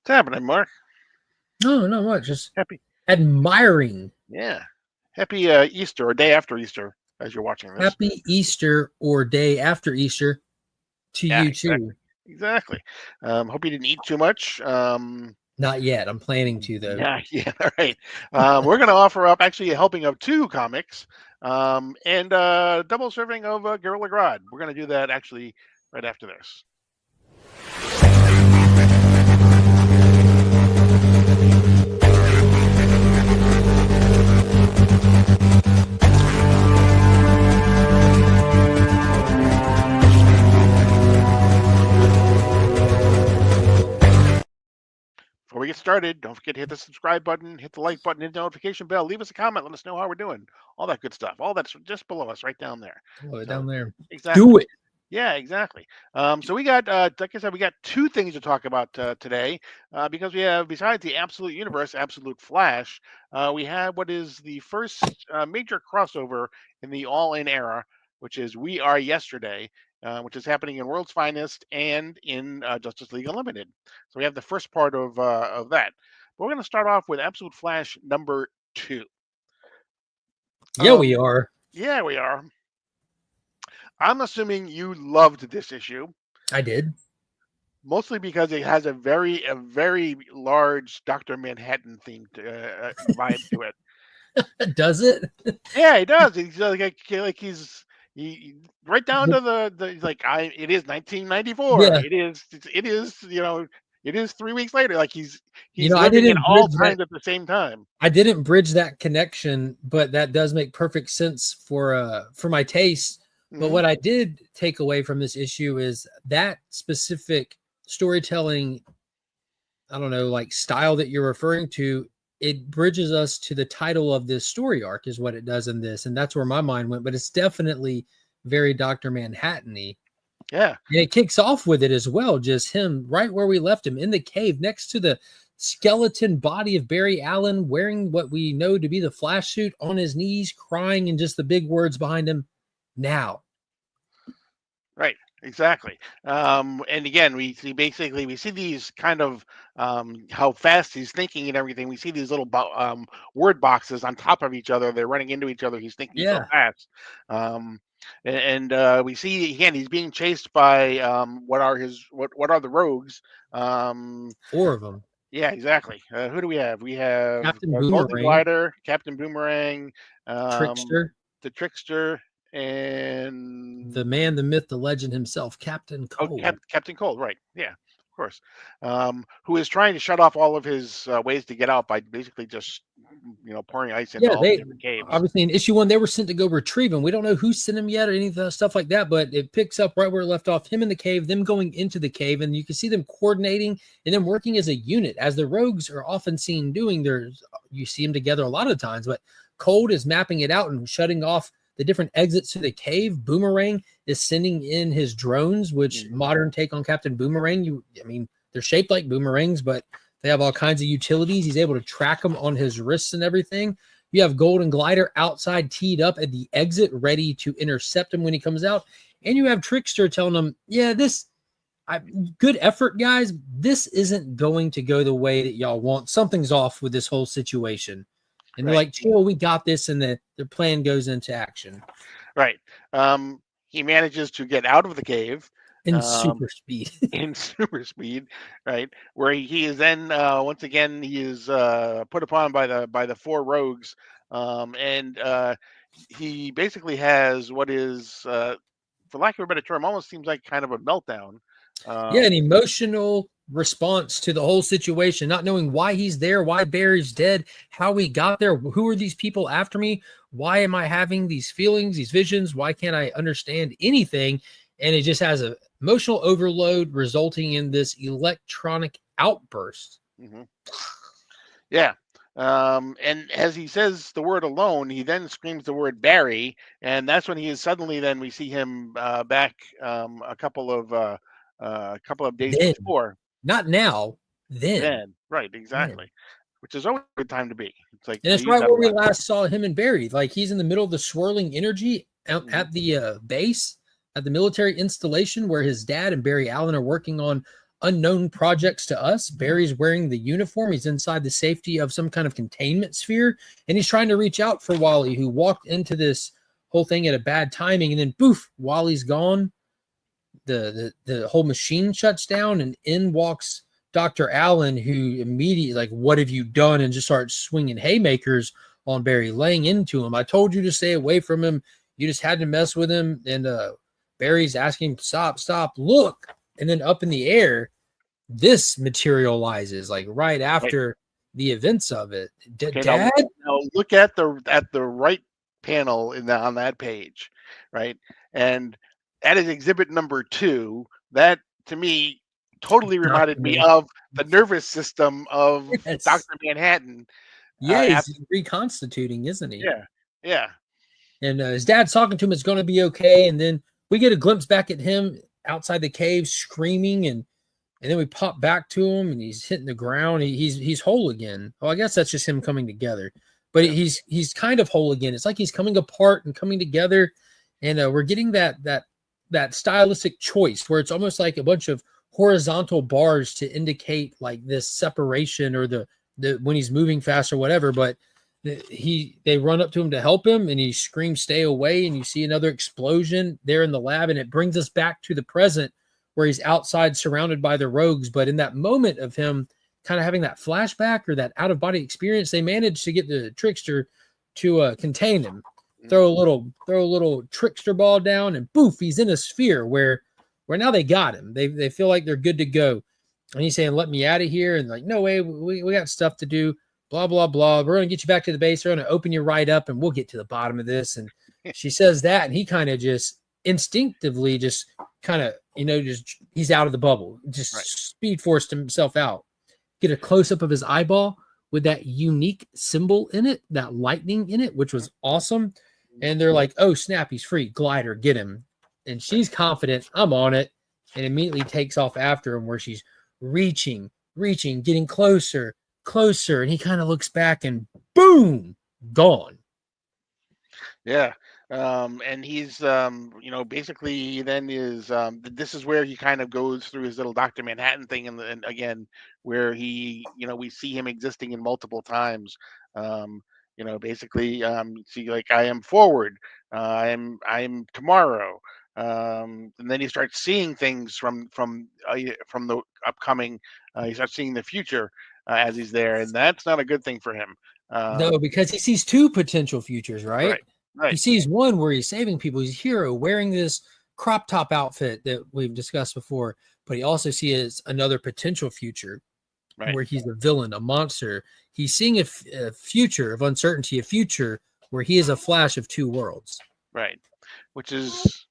What's happening, Mark? No, not much. Just Happy, admiring. yeah. Happy Easter or day after Easter as you're watching this. Happy Easter or day after Easter to Yeah, you exactly. too. Exactly. Hope you didn't eat too much. Not yet. I'm planning to though. Yeah, yeah, all right. We're going to offer up actually a helping of two comics and double serving of Gorilla Grodd. We're going to do that actually right after this. Before we get started, don't forget to hit the subscribe button, hit the like button, hit the notification bell, leave us a comment, let us know how we're doing. All that good stuff. All that's just below us, right down there. Oh, So down there. exactly. Do it. Yeah, exactly. So we got, like I said, we got two things to talk about today because we have, besides the Absolute Universe, Absolute Flash, we have what is the first major crossover in the All-In era, which is We Are Yesterday, which is happening in World's Finest and in Justice League Unlimited. So we have the first part of that. But we're going to start off with Absolute Flash number 2. Yeah, we are. Yeah, we are. I'm assuming you loved this issue. I did. Mostly because it has a very large Dr. Manhattan themed vibe to it. Does it? Yeah, he does. He's like he right down to the like it is 1994. Yeah. It is 3 weeks later. Like he's I living in didn't all bridge times that. at the same time. I didn't bridge that connection, but that does make perfect sense for my taste. But Hmm. what I did take away from this issue is that specific storytelling, I don't know, like style that you're referring to, it bridges us to the title of this story arc is what it does in this. And that's where my mind went, but it's definitely very Dr. Manhattan-y. Yeah. And it kicks off with it as well, just him right where we left him in the cave next to the skeleton body of Barry Allen, wearing what we know to be the Flash suit, on his knees, crying, and just the big words behind him, now. Right. Exactly. And again, we see these kind of how fast he's thinking and everything. We see these little word boxes on top of each other. They're running into each other. He's thinking so Yeah. fast. We see again he's being chased by what are the rogues? 4 of them. Yeah, exactly. Who do we have? We have Captain Golden Boomerang, Glider, Captain Boomerang, um, Trickster, the Trickster, and the man, the myth, the legend himself, Captain oh, Cole. Captain Cold, right? Yeah, of course. Who is trying to shut off all of his ways to get out by basically just pouring ice into Yeah, all the they different caves. obviously in issue 1 they were sent to go retrieve him. We don't know who sent him yet or any of that stuff like that, but it picks up right where it left off. Him in the cave, them going into the cave, and you can see them coordinating and then working as a unit, as the rogues are often seen doing. You see them together a lot of times, but Cold is mapping it out and shutting off the different exits to the cave. Boomerang is sending in his drones, which modern take on Captain Boomerang. They're shaped like boomerangs, but they have all kinds of utilities. He's able to track them on his wrists and everything. You have Golden Glider outside teed up at the exit, ready to intercept him when he comes out. And you have Trickster telling him, yeah, good effort, guys. This isn't going to go the way that y'all want. Something's off with this whole situation. And they're like, chill, we got this. And their plan goes into action. Right. He manages to get out of the cave. In super speed. In super speed, right? Where he is then once again he is put upon by the 4 rogues, and he basically has what is, for lack of a better term, almost seems like kind of a meltdown. An emotional response to the whole situation, not knowing why he's there, why Barry's dead, how he got there, who are these people after me, why am I having these feelings, these visions, why can't I understand anything? And it just has a emotional overload resulting in this electronic outburst. Mm-hmm. Yeah. And as he says the word alone, he then screams the word Barry, and that's when he is suddenly, then we see him back a couple of days then, before. not now, then. Right, exactly. Then. Which is always a good time to be. It's like, and it's right where we last saw him and Barry. Like he's in the middle of the swirling energy out at the base, at the military installation where his dad and Barry Allen are working on unknown projects to us. Barry's wearing the uniform. He's inside the safety of some kind of containment sphere, and he's trying to reach out for Wally, who walked into this whole thing at a bad timing, and then poof, Wally's gone. The whole machine shuts down, and in walks Dr. Allen, who immediately, like, what have you done? And just starts swinging haymakers on Barry, laying into him. I told you to stay away from him. You just had to mess with him. And Barry's asking him, stop, look. And then up in the air, this materializes like right after the events of it. Okay, Dad? now look at the right panel on that page, right? And that is exhibit number 2. That, to me, totally reminded me of the nervous system of Dr. Manhattan. Yeah, he's reconstituting, isn't he? Yeah. And his dad's talking to him, it's going to be okay. And then we get a glimpse back at him outside the cave screaming, and then we pop back to him, and he's hitting the ground. He's whole again. Well, I guess that's just him coming together. But he's kind of whole again. It's like he's coming apart and coming together. And we're getting that stylistic choice where it's almost like a bunch of horizontal bars to indicate like this separation or the when he's moving fast or whatever. But they run up to him to help him, and he screams, "Stay away!" And you see another explosion there in the lab, and it brings us back to the present where he's outside surrounded by the rogues. But in that moment of him kind of having that flashback or that out-of-body experience, they managed to get the trickster to contain him. Throw a little trickster ball down, and poof, he's in a sphere where now they got him. They feel like they're good to go. And he's saying, "Let me out of here." And like, "No way, we got stuff to do. Blah, blah, blah. We're going to get you back to the base. We're going to open you right up, and we'll get to the bottom of this." And she says that, and he kind of just instinctively just kind of, just he's out of the bubble. Just speed forced himself out. Get a close-up of his eyeball with that unique symbol in it, that lightning in it, which was awesome. And they're like, "Oh, snap, he's free. Glider, get him." And she's confident, "I'm on it," and immediately takes off after him where she's reaching, getting closer, and he kind of looks back and boom, gone. Yeah. And he's, basically then is, this is where he kind of goes through his little Dr. Manhattan thing. And again, where he, we see him existing in multiple times. Basically, see, like, I am forward, I am tomorrow. And then he starts seeing things from the upcoming, he starts seeing the future as he's there. And that's not a good thing for him. No, because he sees 2 potential futures, right? Right. He sees one where he's saving people. He's a hero wearing this crop top outfit that we've discussed before, but he also sees another potential future where he's a villain, a monster. He's seeing a future of uncertainty, a future where he is a Flash of 2 worlds. Right. Which is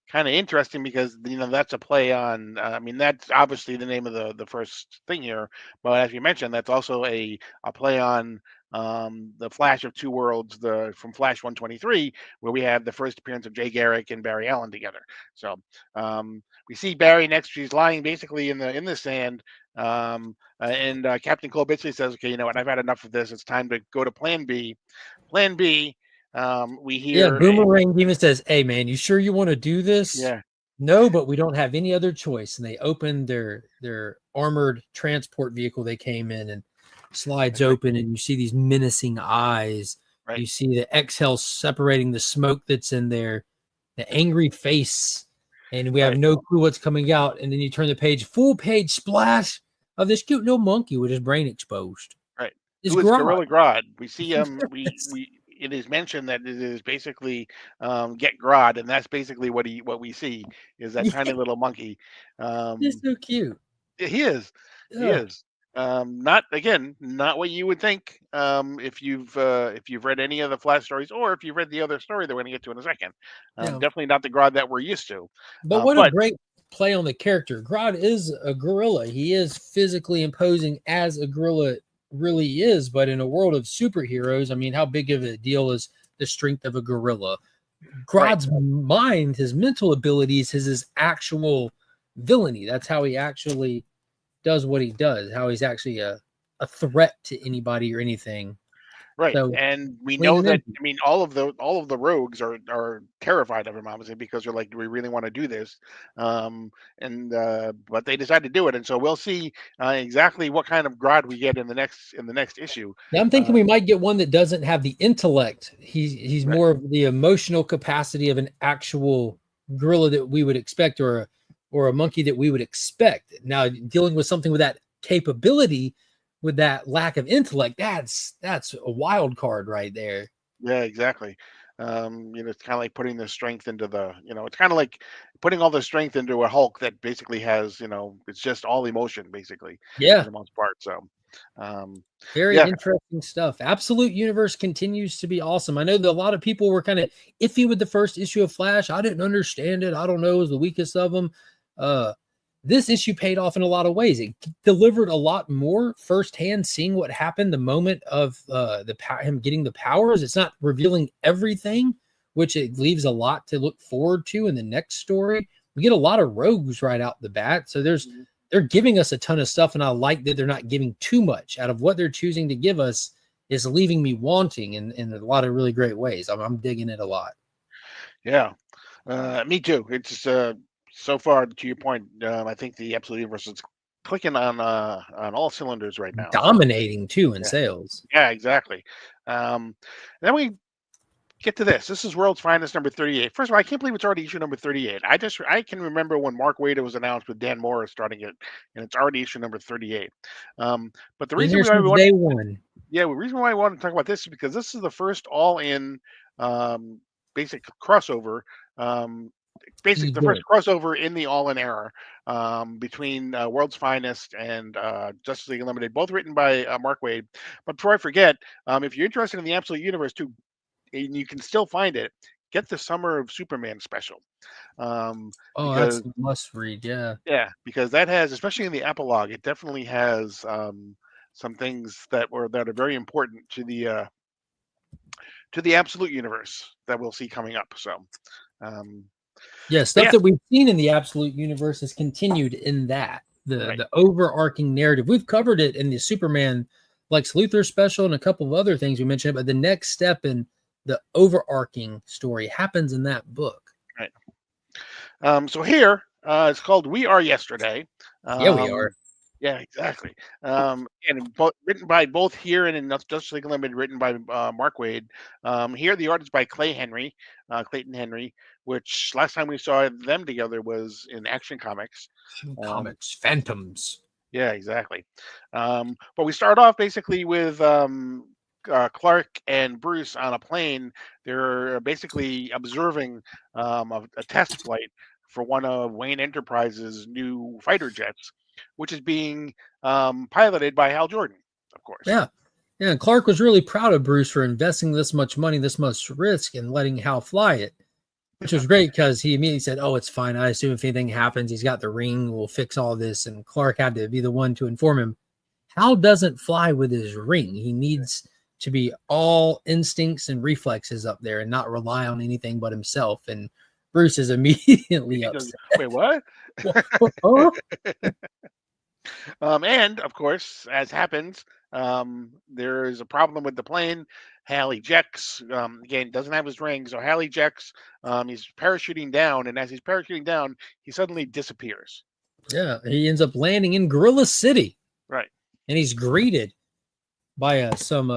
kind of interesting because, that's a play on, that's obviously the name of the first thing here. But as you mentioned, that's also a play on the Flash of 2 worlds, from Flash 123, where we have the first appearance of Jay Garrick and Barry Allen together. So we see Barry next. He's lying basically in the sand. And Captain Cole basically says, "Okay, you know what? I've had enough of this. It's time to go to Plan B." Plan B. We hear Boomerang even says, "Hey man, you sure you want to do this?" Yeah. "No, but we don't have any other choice." And they open their armored transport vehicle they came in, and slides open, and you see these menacing eyes. Right. You see the exhale separating the smoke that's in there, the angry face, and we have no clue what's coming out. And then you turn the page, full page splash of this cute little monkey with his brain exposed. Right. It's Who is Gorilla Grodd. We see Yes. it is mentioned that it is basically Get Grodd, and that's basically what we see is that tiny little monkey. He's so cute. He is. He is. Not what you would think if you've read any of the Flash stories, or if you've read the other story that we're going to get to in a second. Definitely not the Grodd that we're used to. But what a great play on the character. Grodd is a gorilla. He is physically imposing as a gorilla really is, but in a world of superheroes, how big of a deal is the strength of a gorilla? Grodd's mind, his mental abilities, his actual villainy. That's how he actually does what he does, how he's actually a threat to anybody or anything. Right, So and we lean know them that. in. I mean, all of the rogues are terrified of him, obviously, because they're like, "Do we really want to do this?" And but they decide to do it, and so we'll see exactly what kind of Grodd we get in the next issue. Now I'm thinking Uh, we might get one that doesn't have the intellect. He's right. more of the emotional capacity of an actual gorilla that we would expect, or a monkey that we would expect. Now dealing with something with that capability, with that lack of intellect, that's a wild card right there. Yeah, exactly. It's kind of like putting the strength into it's kind of like putting all the strength into a Hulk that basically has, it's just all emotion, basically, for Yeah, the most part. So, um, very yeah, interesting stuff. Absolute Universe continues to be awesome. I know that a lot of people were kind of iffy with the first issue of Flash. I didn't understand it. I don't know, it was the weakest of them. Uh, this issue paid off in a lot of ways. It delivered a lot more firsthand, seeing what happened the moment of him getting the powers. It's not revealing everything, which it leaves a lot to look forward to in the next story. We get a lot of rogues right out the bat, so mhm, they're giving us a ton of stuff, and I like that they're not giving too much. Out of what they're choosing to give us is leaving me wanting in a lot of really great ways. I'm digging it a lot. yeah, me too. It's so far to your point. I think the Absolute Universe is clicking on all cylinders right now. So, Dominating too in yeah, sales. yeah, exactly. Then we get to this. This is World's Finest number 38. First of all, I can't believe it's already issue number 38. I can remember when Mark Waid was announced with Dan Morris starting it, and it's already issue number 38. But the Been reason here why we since want, day one. yeah, the reason why I want to talk about this is because this is the first all-in um, basic crossover. Um, He's the first good. crossover in the all-in era between World's Finest and Justice League Unlimited, both written by Mark Waid. But before I forget, if you're interested in the Absolute Universe too, and you can still find it, get the Summer of Superman special. Oh, that's Because a must read. Yeah. yeah, because that has, especially in the epilogue, it definitely has some things that are very important to the Absolute Universe that we'll see coming up. So, um, Yeah, but stuff yeah, that we've seen in the Absolute Universe is continued in that. The right. the overarching narrative. We've covered it in the Superman Lex Luthor special and a couple of other things we mentioned, but the next step in the overarching story happens in that book. Right. So here, it's called "We Are Yesterday." Yeah, we are. Um, yeah, exactly. And written by both here and in Justice League Unlimited, written by Mark Waid. Here, the art is by Clayton Henry, which last time we saw them together was in Action Comics. Um, Comics, Phantoms. yeah, exactly. But we start off basically with Clark and Bruce on a plane. They're basically observing a test flight for one of Wayne Enterprises' new fighter jets, which is being piloted by Hal Jordan, of course. Yeah. Yeah. And Clark was really proud of Bruce for investing this much money, this much risk, and letting Hal fly it, which was great because he immediately said, "Oh, it's fine. I assume if anything happens, he's got the ring. We'll fix all this." And Clark had to be the one to inform him. Hal doesn't fly with his ring. He needs to be all instincts and reflexes up there and not rely on anything but himself. And Bruce is immediately He goes, upset. "Wait, what?" Huh? And of course, as happens, there is a problem with the plane. Hal ejects. Again, doesn't have his ring, so Hal ejects. He's parachuting down, and as he's parachuting down, he suddenly disappears. Yeah, he ends up landing in Gorilla City, Right, and he's greeted by some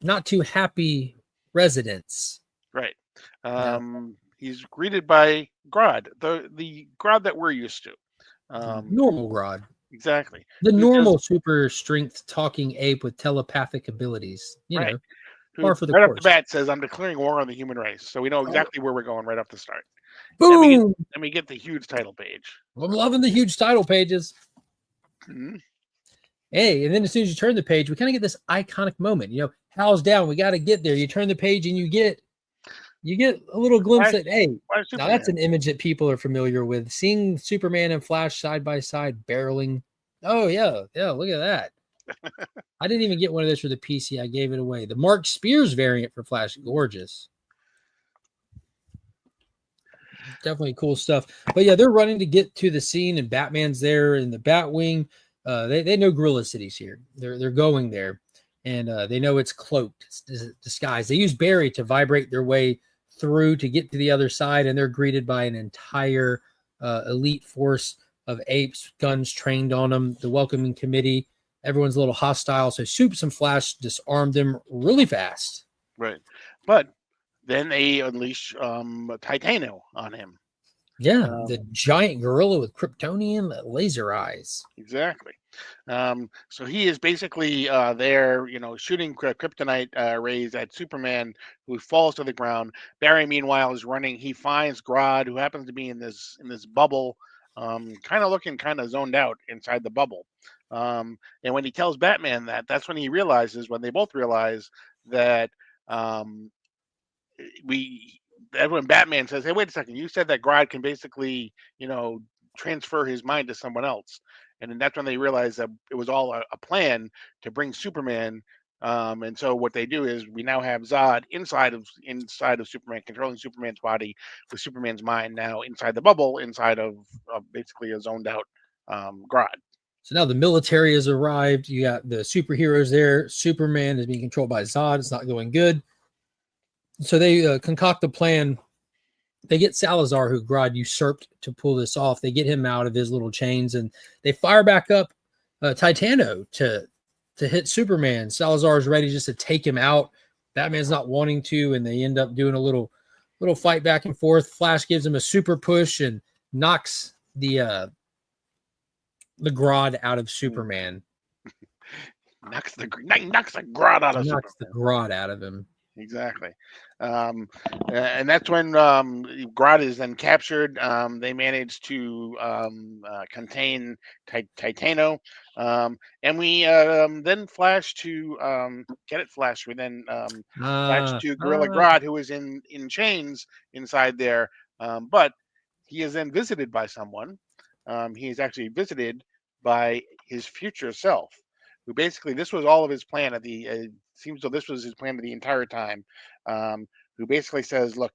not too happy residents. right. Yeah, He's greeted by Grodd, the Grodd that we're used to. Um, normal Grodd, exactly. the Who does normal super strength talking ape with telepathic abilities. right? Par Who for the right off the course. bat says, "I'm declaring war on the human race." So we know exactly where we're going right off the start. Then we get Boom! then we get the huge title page. I'm loving the huge title pages. Mhm. Hey, and then as soon as you turn the page, we kind of get this iconic moment. Hal's down. We got to get there. You turn the page and you get a little glimpse Flash, at, hey, Flash now that's Superman. an image that people are familiar with. Seeing Superman and Flash side by side barreling. Oh yeah, yeah. Look at that. I didn't even get one of those for the PC. I gave it away. The Mark Spears variant for Flash, gorgeous. Definitely cool stuff. But yeah, they're running to get to the scene, and Batman's there in the Batwing. They know Gorilla City's here. They're going there, and they know it's cloaked, it's disguised. They use Barry to vibrate their way through to get to the other side, and they're greeted by an entire elite force of apes, guns trained on them, the welcoming committee. Everyone's a little hostile, so Supes and Flash disarmed them really fast. Right. But then they unleash Titano on him. Yeah, the giant gorilla with Kryptonian laser eyes. Exactly. So he is basically there, shooting kryptonite rays at Superman, who falls to the ground. Barry, meanwhile, is running. He finds Grodd, who happens to be in this bubble, kind of looking kind of zoned out inside the bubble. And when he tells Batman that's when they both realize that when Batman says, "Hey, wait a second, you said that Grodd can basically, transfer his mind to someone else," and then that's when they realize that it was all a plan to bring Superman. And so what they do is we now have Zod inside of Superman, controlling Superman's body with Superman's mind now inside the bubble, inside of basically a zoned out Grodd. So now the military has arrived. You got the superheroes there. Superman is being controlled by Zod. It's not going good. So they concoct a plan. They get Salazar, who Grodd usurped, to pull this off. They get him out of his little chains, and they fire back up Titano to hit Superman. Salazar is ready just to take him out. Batman's not wanting to, and they end up doing a little fight back and forth. Flash gives him a super push and knocks the Grodd out of Superman. knocks the Grodd out of Superman. Knocks the Grodd out of him. Exactly. And that's when Grodd is then captured. They manage to contain Titano. And we then flash to Flash. We then flash to Gorilla Grodd, who is in chains inside there. But he is then visited by someone. He is actually visited by his future self, who basically, this was all of his plan at the seems though this was his plan the entire time. Who basically says, "Look,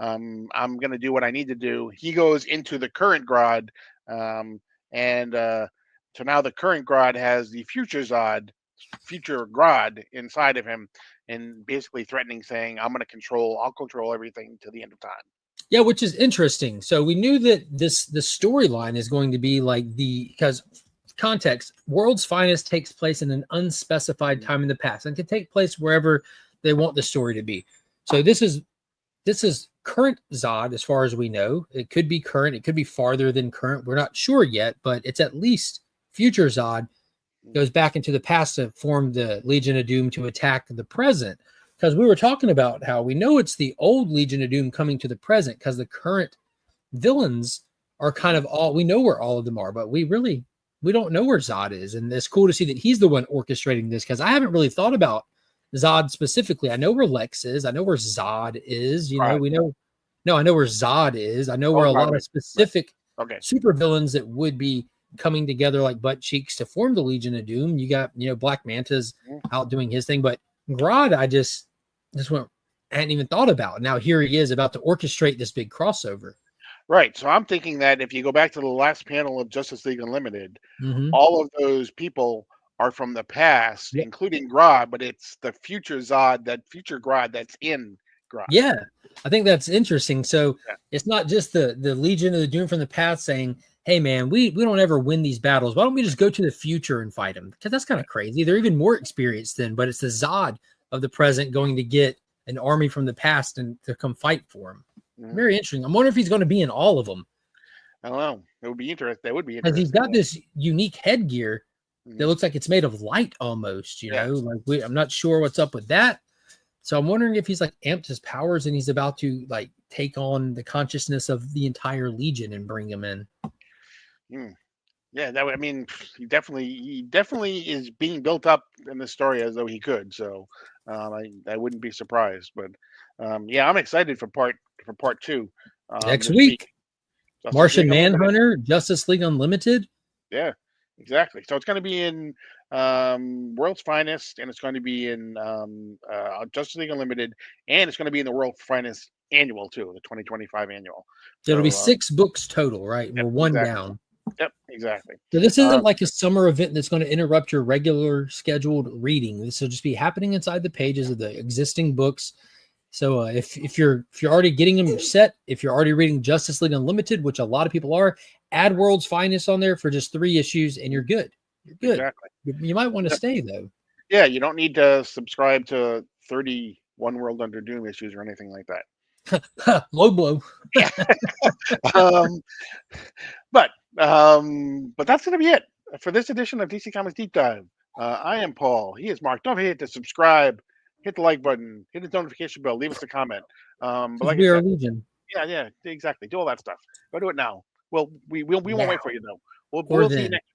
I'm going to do what I need to do." He goes into the current Grodd, and so now the current Grodd has the future Grodd inside of him, and basically threatening, saying, "I'll control everything to the end of time." Yeah, which is interesting. So we knew that the storyline is going to be like because context, World's Finest takes place in an unspecified time in the past and can take place wherever they want the story to be. So this is current Zod as far as we know. It could be current, it could be farther than current. We're not sure yet, but it's at least future Zod goes back into the past to form the Legion of Doom to attack the present. Because we were talking about how we know it's the old Legion of Doom coming to the present because the current villains are kind of we know where all of them are, but we don't know where Zod is. And it's cool to see that he's the one orchestrating this, because I haven't really thought about Zod specifically. I know where Lex is. I know where Zod is. I know where Zod is. I know where a lot of specific supervillains that would be coming together like butt cheeks to form the Legion of Doom. You got, Black Manta's out doing his thing, but Grodd, I just hadn't even thought about. Now here he is about to orchestrate this big crossover. Right. So I'm thinking that if you go back to the last panel of Justice League Unlimited, all of those people are from the past, including Grodd, but it's the future Zod, that future Grodd that's in Grodd. Yeah, I think that's interesting. So it's not just the Legion of the Doom from the past saying, "Hey, man, we don't ever win these battles. Why don't we just go to the future and fight them?" Because that's kind of crazy. They're even more experienced then, but it's the Zod of the present going to get an army from the past and to come fight for him. Very interesting. I'm wondering if he's going to be in all of them. I don't know. It would be interesting. That would be interesting. Because he's got this unique headgear that looks like it's made of light almost, I'm not sure what's up with that. So I'm wondering if he's like amped his powers and he's about to like take on the consciousness of the entire Legion and bring him in. Yeah, he definitely is being built up in the story as though he could. So I wouldn't be surprised. But I'm excited for part 2 next week. Martian Manhunter, Justice League Unlimited. Yeah, exactly. So it's going to be in World's Finest, and it's going to be in Justice League Unlimited, and it's going to be in the World's Finest annual too, the 2025 annual. So it'll be 6 books total, right? We're one down. Yep, exactly. So this Uh, isn't like a summer event that's going to interrupt your regular scheduled reading. This will just be happening inside the pages of the existing books. So if you're already getting them set, if you're already reading Justice League Unlimited, which a lot of people are, add World's Finest on there for just 3 issues, and you're good. You're good. exactly. You might want to stay though. Yeah, you don't need to subscribe to 31 World Under Doom issues or anything like that. Low blow. Um, but that's going to be it for this edition of DC Comics Deep Dive. I am Paul. He is Mark. Don't forget to subscribe, hit the like button, hit the notification bell, leave us a comment. But like I We are said, Legion. yeah, exactly. Do all that stuff. Go do it now. Well, we won't Now wait for you though. or We'll see you then. next.